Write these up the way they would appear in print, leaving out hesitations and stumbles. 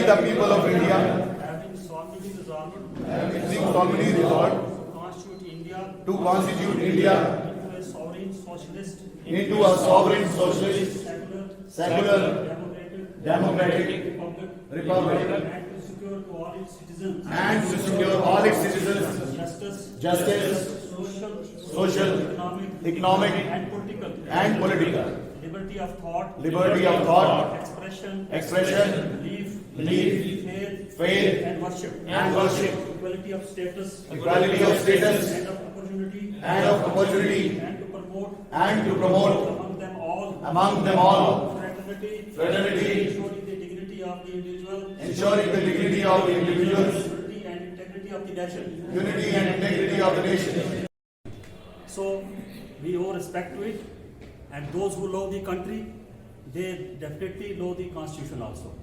the people of India having solemnly resolved to constitute India into a sovereign socialist, secular, democratic republic, and to secure to all its citizens justice, social, economic, and political liberty of thought, expression, belief, faith, and worship, equality of status, and of opportunity, and to promote among them all fraternity, ensuring the dignity of the individuals, unity and integrity of the nation. So we owe respect to it, and those who love the country, they definitely love the constitution also.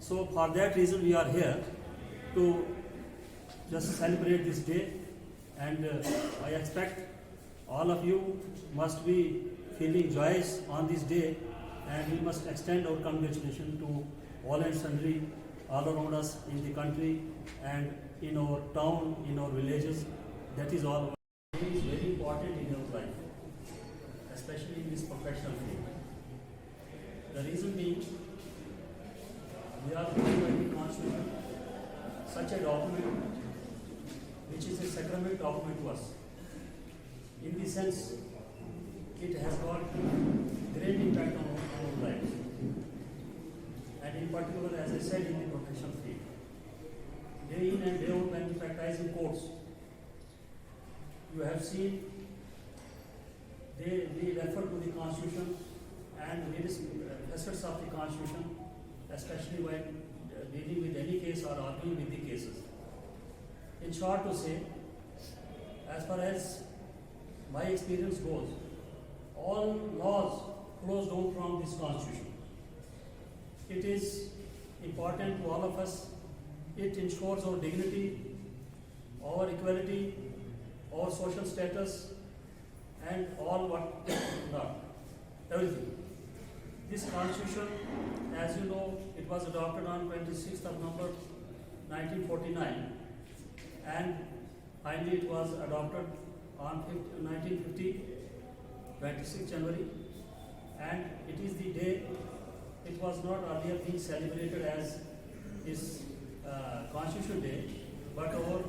So for that reason we are here to just celebrate this day, and I expect all of you must be feeling joyous on this day, and we must extend our congratulations to all and sundry all around us in the country and in our town, in our villages. That is all. It is very important in our life, especially in this professional field. The reason being, we are going by the Constitution, such a document which is a sacrament document to us. In the sense, it has got great impact on our lives. And in particular, as I said, in the professional field, day in and day out when we practice in courts, you have seen we refer to the Constitution and various facets of the Constitution, especially when dealing with any case or arguing with the cases. In short to say, as far as my experience goes, all laws flows down from this Constitution. It is important to all of us. It ensures our dignity, our equality, our social status, and all what not, everything. This Constitution, as you know, it was adopted on 26th of November 1949, and finally it was adopted on 1950, 26th January, and it is the day. It was not earlier being celebrated as this Constitution Day, but our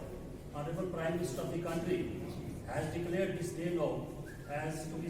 Honorable Prime Minister of the country has declared this day now as to be.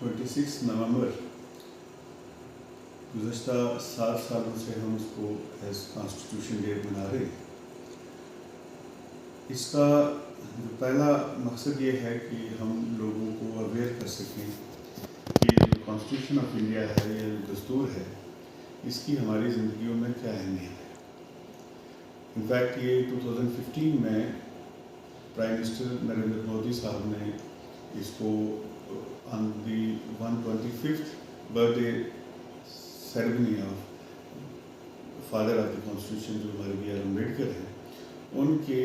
26 نومبر گزشتہ 7 سالوں سے ہم اس کو as constitution day منا رہے ہیں. اس کا جو پہلا مقصد یہ ہے کہ ہم لوگوں کو اویئر کر سکیں کہ جو کانسٹیٹیوشن آف انڈیا ہے یا جو دستور ہے اس کی ہماری زندگیوں میں کیا اہمیت ہے. انفیکٹ یہ 2015 میں پرائم منسٹر نریندر مودی صاحب نے اس کو آن دی 125th birth day ceremony of father of the constitution جو ہمارے بی آر امبیڈکر ہیں ان کے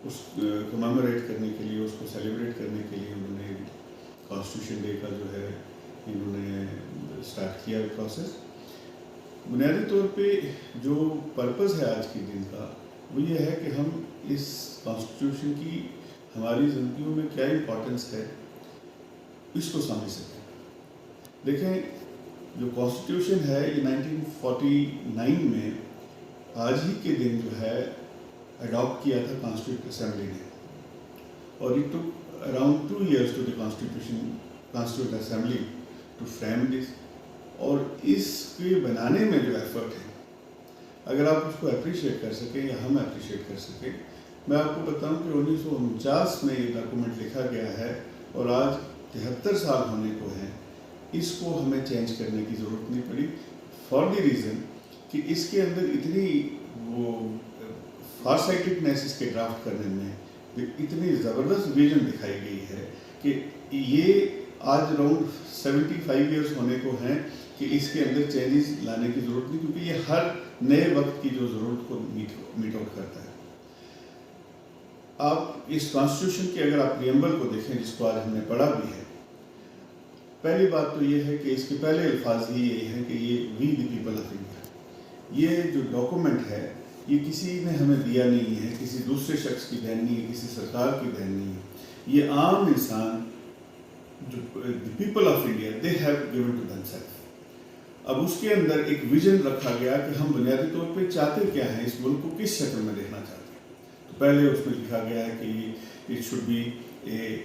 اس کمیموریٹ کرنے کے لیے اس کو سیلیبریٹ کرنے کے لیے انہوں نے کانسٹیٹیوشن ڈے کا جو ہے انہوں نے اسٹارٹ کیا پروسیس. بنیادی طور پہ جو پرپز ہے آج کے دن کا وہ یہ ہے کہ ہم اس کانسٹیٹیوشن کی ہماری زندگیوں میں کیا امپورٹنس ہے اس کو سمجھ سکیں. دیکھیں جو کانسٹیٹیوشن ہے یہ 1949 میں آج ہی کے دن جو ہے اڈاپٹ کیا تھا کانسٹیٹیوٹ اسمبلی نے, اور it took around 2 years to the constituent assembly to frame this. اور اس کے بنانے میں جو ایفرٹ ہے اگر آپ اس کو اپریشیٹ کر سکیں یا ہم اپریشیٹ کر سکیں, میں آپ کو بتاؤں کہ 1949 میں یہ ڈاکومنٹ لکھا گیا ہے اور آج 73 سال ہونے کو ہیں. اس کو ہمیں چینج کرنے کی ضرورت نہیں پڑی فار دی ریزن کہ اس کے اندر اتنی وہ فار سائٹڈنیس اس کے ڈرافٹ کرنے میں اتنی زبردست ویژن دکھائی گئی ہے کہ یہ آج اراؤنڈ 75 ایئرس ہونے کو ہیں کہ اس کے اندر چینجز لانے کی ضرورت نہیں, کیونکہ یہ ہر نئے وقت کی جو ضرورت کو میٹ آؤٹ کرتا ہے. آپ اس کانسٹیٹیوشن کی اگر آپ پریمبل کو دیکھیں جس کو آج ہم نے پڑھا بھی ہے, پہلی بات تو یہ ہے کہ اس کے پہلے الفاظ ہی یہی ہے کہ یہ وی دی پیپل آف انڈیا. یہ جو ڈاکومنٹ ہے یہ کسی نے ہمیں دیا نہیں ہے, کسی دوسرے شخص کی دین نہیں ہے, کسی سرکار کی دین نہیں ہے. یہ عام انسان جو people of India they have given to them self. اب اس کے اندر ایک ویژن رکھا گیا کہ ہم بنیادی طور پہ چاہتے کیا ہیں, اس ملک کو کس شکل میں دیکھنا چاہتے ہیں. تو پہلے اس میں لکھا گیا ہے کہ it should be a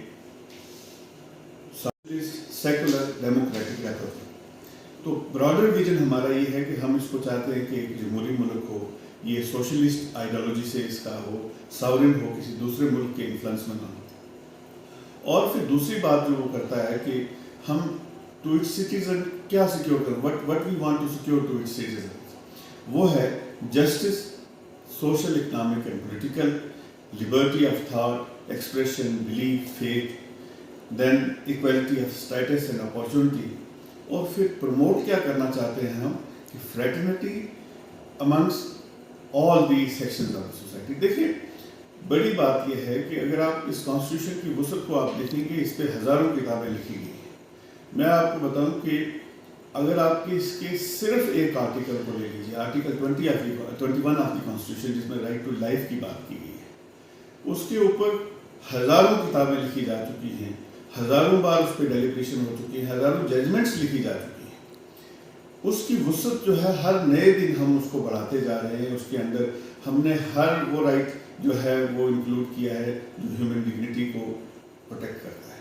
secular democratic republic. تو براڈر ویژن ہمارا یہ ہے کہ ہم اس کو چاہتے ہیں کہ ایک جمہوری ملک ہو, یہ سوشلسٹ آئیڈیالوجی سے اس کا ہو, ساورن ہو, کسی دوسرے ملک کے انفلوئنس میں نہ ہو. اور پھر دوسری بات جو وہ کرتا ہے کہ ہم ٹو اٹس سٹیزن کیا سیکیور کریں, what we want to secure to its citizen, وہ ہے justice, social, economic and political, liberty of thought, expression, belief, faith, then equality of status and opportunity. اور پھر پروموٹ کیا کرنا چاہتے ہیں ہم کہ fraternity amongst all the sections of society. دیکھیے بڑی بات یہ ہے کہ اگر آپ اس کانسٹیٹیوشن کی وسعت کو آپ دیکھیں گے, اس پہ ہزاروں کتابیں لکھی گئی ہیں. میں آپ کو بتاؤں کہ اگر آپ کی اس کے صرف ایک آرٹیکل کو لے لیجیے, آرٹیکل 21 آف دی کانسٹیٹیوشن جس میں رائٹ ٹو لائف کی بات کی گئی ہے, اس کے اوپر ہزاروں کتابیں لکھی جا چکی ہیں, ہزاروں بار اس پہ ڈیلیبریشن ہو چکی ہیں, ہزاروں ججمنٹس لکھی جا چکی ہیں. اس کی وسعت جو ہے ہر نئے دن ہم اس کو بڑھاتے جا رہے ہیں. اس کے اندر ہم نے ہر وہ رائٹ جو ہے وہ انکلوڈ کیا ہے جو ہیومن ڈگنیٹی کو پروٹیکٹ کرتا ہے,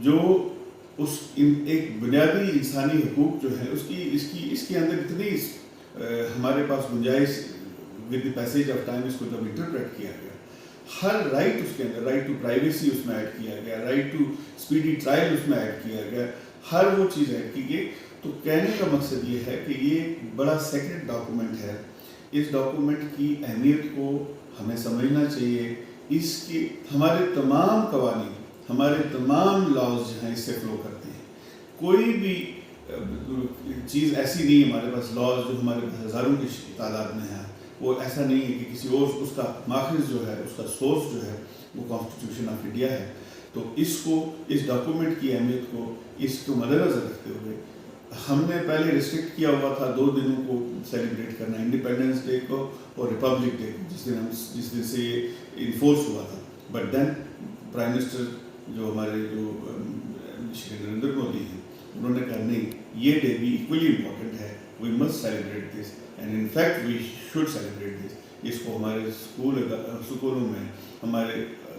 جو اس ایک بنیادی انسانی حقوق جو ہے اس کے اندر اتنی ہمارے پاس گنجائش with the passage of time اس کو جب انٹرپریٹ کیا گیا, ہر رائٹ اس کے اندر, رائٹ ٹو پرائیویسی اس میں ایڈ کیا گیا, رائٹ ٹو اسپیڈی ٹرائل اس میں ایڈ کیا گیا, ہر وہ چیز ایڈ کی گئی. تو کہنے کا مقصد یہ ہے کہ یہ بڑا سیکرڈ ڈاکومنٹ ہے. اس ڈاکومنٹ کی اہمیت کو ہمیں سمجھنا چاہیے. اس کی ہمارے تمام قوانین, ہمارے تمام لاز جو ہیں اس سے فلو کرتے ہیں. کوئی بھی چیز ایسی نہیں ہمارے پاس لاز جو ہمارے پاس ہزاروں کی تعداد میں ہے, وہ ایسا نہیں ہے کہ کسی اور اس کا ماخذ جو ہے, اس کا سورس جو ہے وہ کانسٹیٹیوشن آف انڈیا ہے. تو اس کو, اس ڈاکومنٹ کی اہمیت کو, اس کو مد نظر رکھتے ہوئے ہم نے پہلے ریسٹرکٹ کیا ہوا تھا 2 دنوں کو سیلیبریٹ کرنا, انڈیپینڈنس ڈے کو اور ریپبلک ڈے کو, جس دن سے یہ انفورس ہوا تھا. بٹ دین پرائم منسٹر جو ہمارے جو شری نریندر مودی ہیں انہوں نے کہا نہیں, یہ ڈے بھی ایکولی امپورٹنٹ ہے, we must celebrate this and in fact we should celebrate this. اس کو ہمارے اسکولوں میں, ہمارے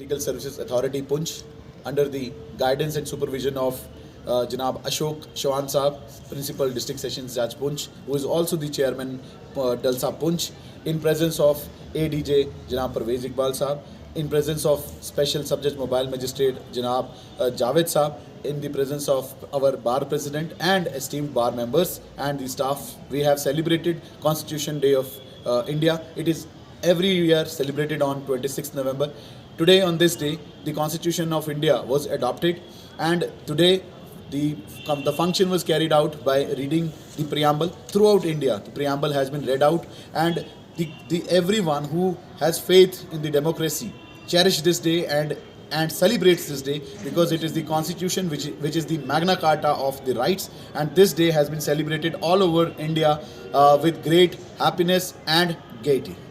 Legal Services Authority Poonch, under the guidance and supervision of Janab Ashok Chauhan Saab, Principal District Sessions Judge Poonch, who is also the Chairman Dalsa Poonch, in presence of ADJ Janab Parvez Iqbal Saab, in presence of Special Subject Mobile Magistrate Janab Javed Saab, in the presence of our bar president and esteemed bar members and the staff, we have celebrated Constitution Day of India. It is every year celebrated on 26th November. Today, on this day, the Constitution of India was adopted, and today the function was carried out by reading the preamble throughout India. The preamble has been read out, and everyone who has faith in the democracy cherish this day and celebrates this day, because it is the Constitution which is the Magna Carta of the rights, and this day has been celebrated all over India with great happiness and gaiety.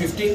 15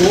2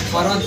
18